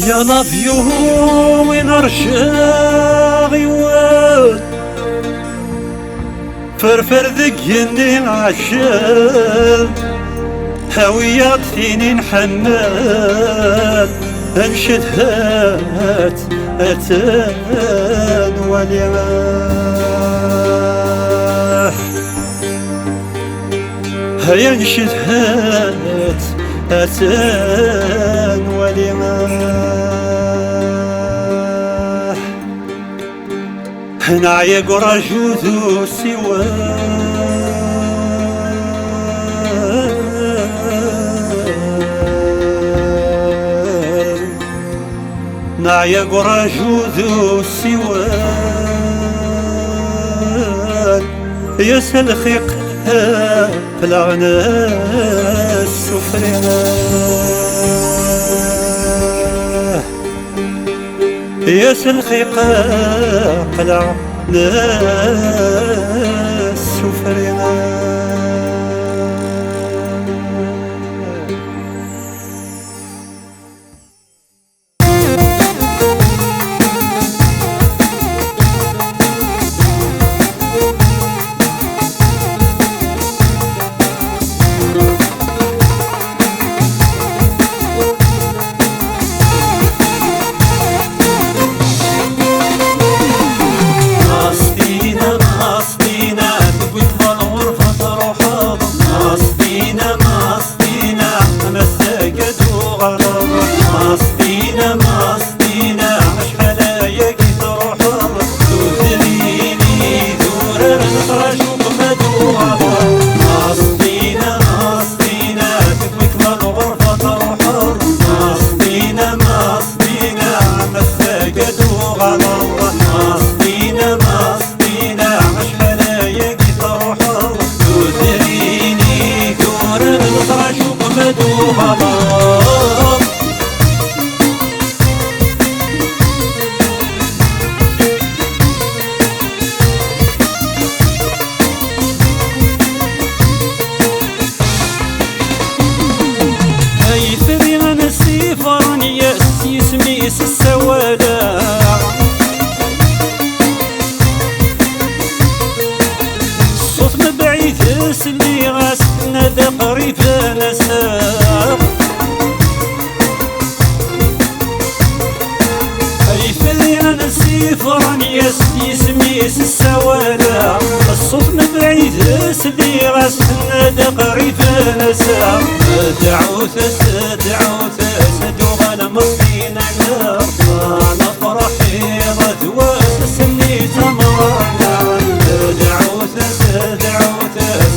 يا لافيو وين رشاغي واد فرفر ذقني عشال هويات ثيني نحمال انشد هات اتان واليماح هيا انشد هات اتان واليماح نعيق رجوذ السوال نعيق رجوذ السوال يسل خيق فلعنا السفرنا يسل خيق فلعنا السفرنا يسميس السوالة الصوت مبعيث اللي غاس نادى قريب نساق هيفلي انا السيفراني يسميس السوالة الصوت مبعيث اللي غاس نادى قريب نساق دعوث سدوغ مصدينا نار انا فرحي غدوات سني تمرنا دعوت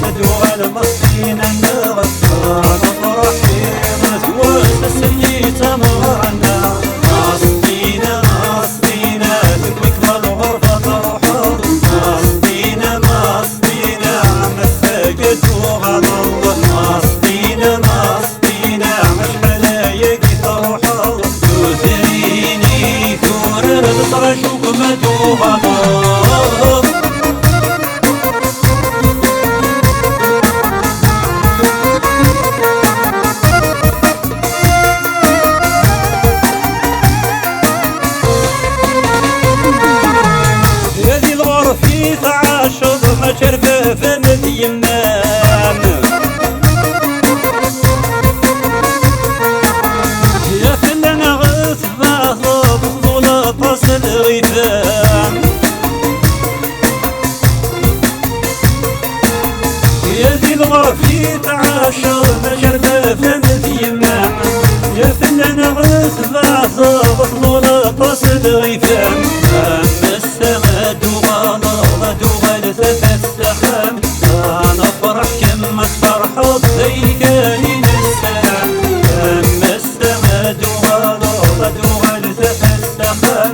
سدوغ مصدينا نار انا فرحي غدوات سني تمرنا مصدينا تكويك بالغرفة تروحوا مصدينا مساجد وغضب مصدينا شوق مدوغة يا ذي الغرفي تعاشر ما شرفه فمد يمام يا فلنا غث باهض طاس الغيثام يا ذي الغرفي تعاشر ما شرفه فمد يمام يا فلان غث بعض بطلولة طاس الغيثام أما السما دوغال تتسخام أنا فرح كما تفرحوا بذيكاني نسام أما السما دوغال تتسخام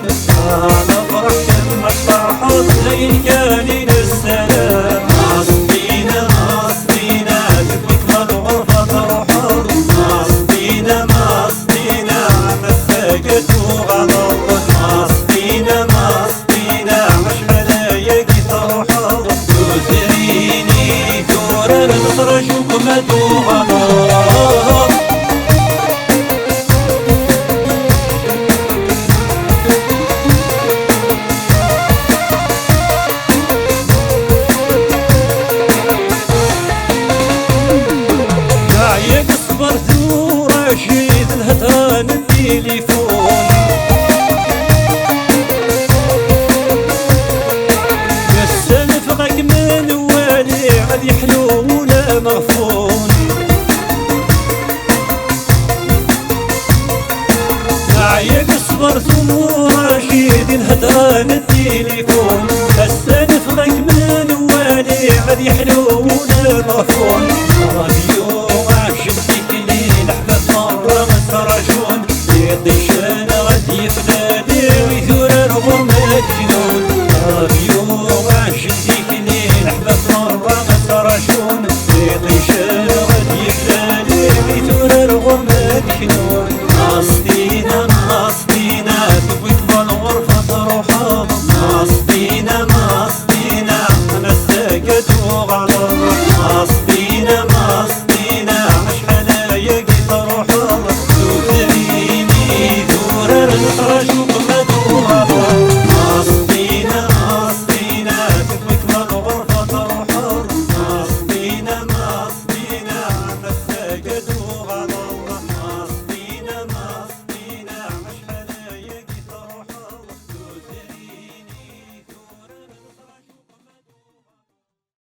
أنا فرح كما تفرحوا بذيكاني نسام مصدينا تكويك بالغرفة تروحوا مصدينا مساجد وغضب الهضرة من التليفون. يستنفغك من والي عاد يحلو ولا مغفون. عيق صبرت ورشيد الهضرة من التليفون. يستنفغك من والي عاد يحلو ولا مغفون. راديو عشق فيك الليل احباب مرة ما تفرجون يدي الشنا